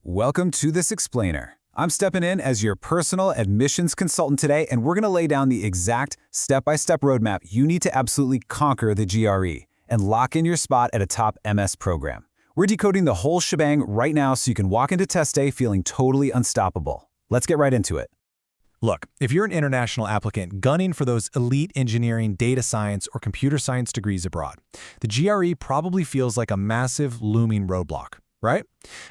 Welcome to This Explainer. I'm stepping in as your personal admissions consultant today, and we're going to lay down the exact step-by-step roadmap you need to absolutely conquer the GRE and lock in your spot at a top MS program. We're decoding the whole shebang right now so you can walk into test day feeling totally unstoppable. Let's get right into it. Look, if you're an international applicant gunning for those elite engineering, data science, or computer science degrees abroad, the GRE probably feels like a massive looming roadblock, right?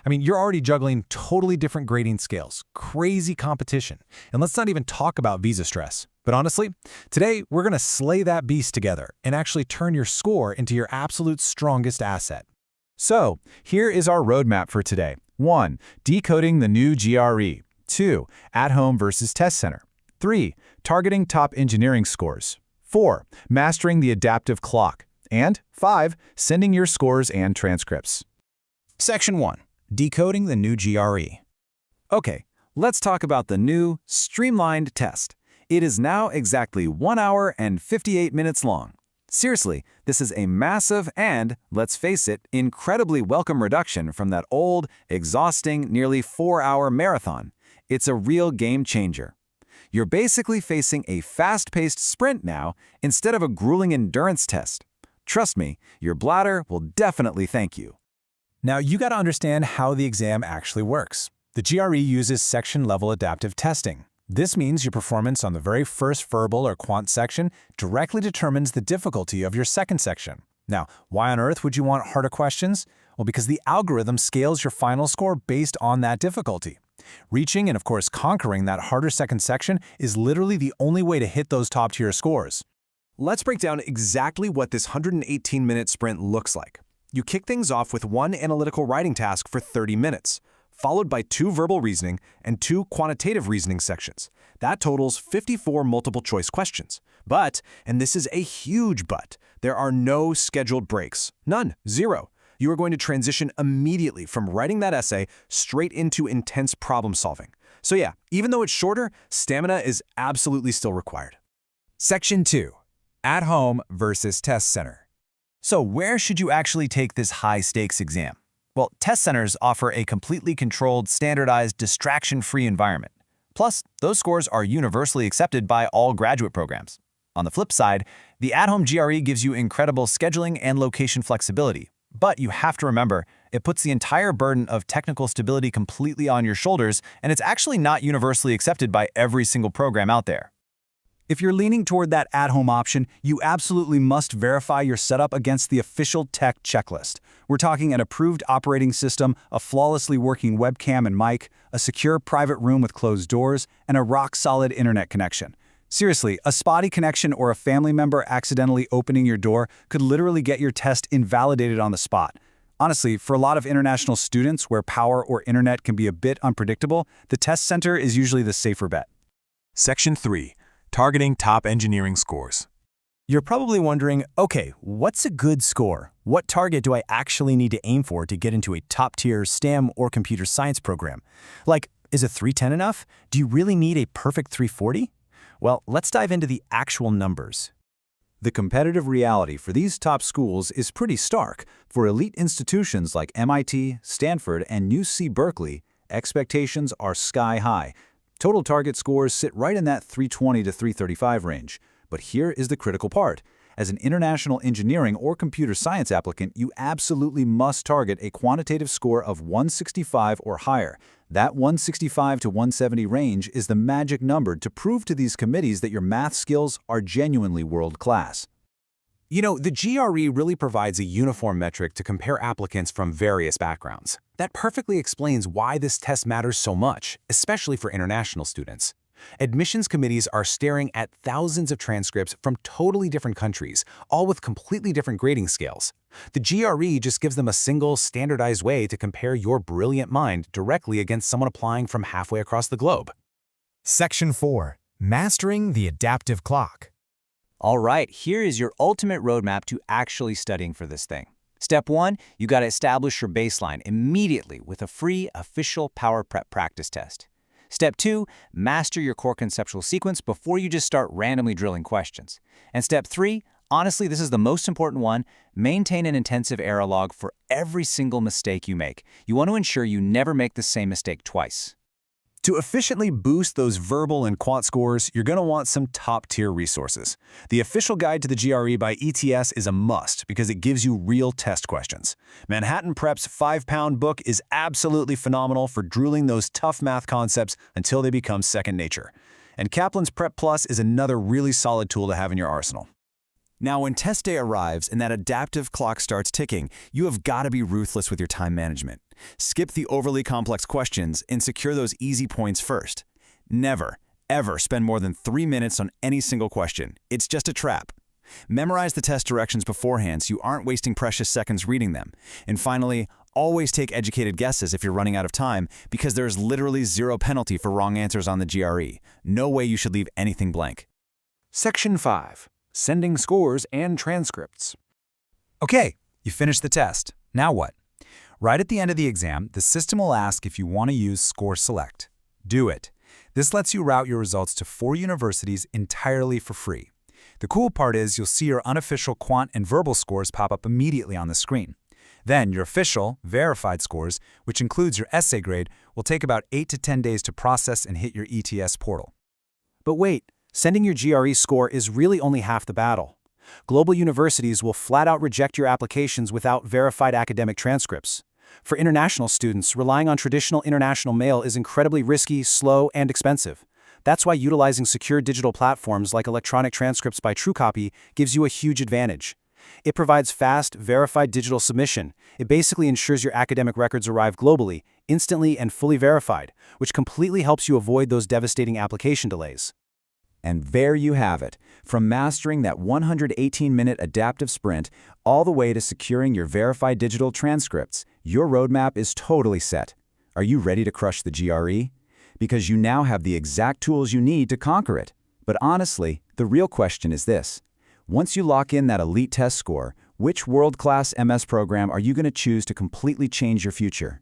I mean, you're already juggling totally different grading scales, crazy competition, and let's not even talk about visa stress. But honestly, today we're going to slay that beast together and actually turn your score into your absolute strongest asset. So, here is our roadmap for today. 1. Decoding the new GRE. 2. At-home versus test center. 3. Targeting top engineering scores. 4. Mastering the adaptive clock. And 5. Sending your scores and transcripts. Section 1. Decoding the new GRE. Okay, let's talk about the new, streamlined test. It is now exactly 1 hour and 58 minutes long. Seriously, this is a massive and, let's face it, incredibly welcome reduction from that old, exhausting, nearly 4-hour marathon. It's a real game changer. You're basically facing a fast-paced sprint now instead of a grueling endurance test. Trust me, your bladder will definitely thank you. Now, you got to understand how the exam actually works. The GRE uses section-level adaptive testing. This means your performance on the very first verbal or quant section directly determines the difficulty of your second section. Now, why on earth would you want harder questions? Well, because the algorithm scales your final score based on that difficulty. Reaching and, of course, conquering that harder second section is literally the only way to hit those top-tier scores. Let's break down exactly what this 118-minute sprint looks like. You kick things off with one analytical writing task for 30 minutes, followed by 2 verbal reasoning and 2 quantitative reasoning sections. That totals 54 multiple-choice questions. But, and this is a huge but, there are no scheduled breaks. None. 0. You are going to transition immediately from writing that essay straight into intense problem solving. So yeah, even though it's shorter, stamina is absolutely still required. Section 2. At home versus test center. So where should you actually take this high-stakes exam? Well, test centers offer a completely controlled, standardized, distraction-free environment. Plus, those scores are universally accepted by all graduate programs. On the flip side, the at-home GRE gives you incredible scheduling and location flexibility. But you have to remember, it puts the entire burden of technical stability completely on your shoulders, and it's actually not universally accepted by every single program out there. If you're leaning toward that at-home option, you absolutely must verify your setup against the official tech checklist. We're talking an approved operating system, a flawlessly working webcam and mic, a secure private room with closed doors, and a rock-solid internet connection. Seriously, a spotty connection or a family member accidentally opening your door could literally get your test invalidated on the spot. Honestly, for a lot of international students where power or internet can be a bit unpredictable, the test center is usually the safer bet. Section 3. Targeting top engineering scores. You're probably wondering, okay, what's a good score? What target do I actually need to aim for to get into a top-tier STEM or computer science program? Like, is a 310 enough? Do you really need a perfect 340? Well, let's dive into the actual numbers. The competitive reality for these top schools is pretty stark. For elite institutions like MIT, Stanford, and UC Berkeley, expectations are sky high. Total target scores sit right in that 320 to 335 range. But here is the critical part. As an international engineering or computer science applicant, you absolutely must target a quantitative score of 165 or higher. That 165 to 170 range is the magic number to prove to these committees that your math skills are genuinely world-class. You know, the GRE really provides a uniform metric to compare applicants from various backgrounds. That perfectly explains why this test matters so much, especially for international students. Admissions committees are staring at thousands of transcripts from totally different countries, all with completely different grading scales. The GRE just gives them a single, standardized way to compare your brilliant mind directly against someone applying from halfway across the globe. Section 4. Mastering the adaptive clock. All right, here is your ultimate roadmap to actually studying for this thing. Step 1, you got to establish your baseline immediately with a free official Power Prep practice test. Step 2, master your core conceptual sequence before you just start randomly drilling questions. And Step 3, Honestly, this is the most important one. Maintain an intensive error log for every single mistake you make. You want to ensure you never make the same mistake twice. To efficiently boost those verbal and quant scores, you're going to want some top-tier resources. The official guide to the GRE by ETS is a must because it gives you real test questions. Manhattan Prep's 5-pound book is absolutely phenomenal for drooling those tough math concepts until they become second nature. And Kaplan's Prep Plus is another really solid tool to have in your arsenal. Now, when test day arrives and that adaptive clock starts ticking, you have got to be ruthless with your time management. Skip the overly complex questions and secure those easy points first. Never, ever spend more than 3 minutes on any single question. It's just a trap. Memorize the test directions beforehand so you aren't wasting precious seconds reading them. And finally, always take educated guesses if you're running out of time because there is literally zero penalty for wrong answers on the GRE. No way you should leave anything blank. Section 5. Sending scores and transcripts. Okay, you finished the test. Now what? Right at the end of the exam, the system will ask if you want to use Score Select. Do it. This lets you route your results to 4 universities entirely for free. The cool part is you'll see your unofficial quant and verbal scores pop up immediately on the screen. Then your official, verified scores, which includes your essay grade, will take about 8 to 10 days to process and hit your ETS portal. But wait, sending your GRE score is really only half the battle. Global universities will flat out reject your applications without verified academic transcripts. For international students, relying on traditional international mail is incredibly risky, slow, and expensive. That's why utilizing secure digital platforms like electronic transcripts by TrueCopy gives you a huge advantage. It provides fast, verified digital submission. It basically ensures your academic records arrive globally, instantly, and fully verified, which completely helps you avoid those devastating application delays. And there you have it. From mastering that 118-minute adaptive sprint all the way to securing your verified digital transcripts, your roadmap is totally set. Are you ready to crush the GRE? Because you now have the exact tools you need to conquer it. But honestly, the real question is this. Once you lock in that elite test score, which world-class MS program are you going to choose to completely change your future?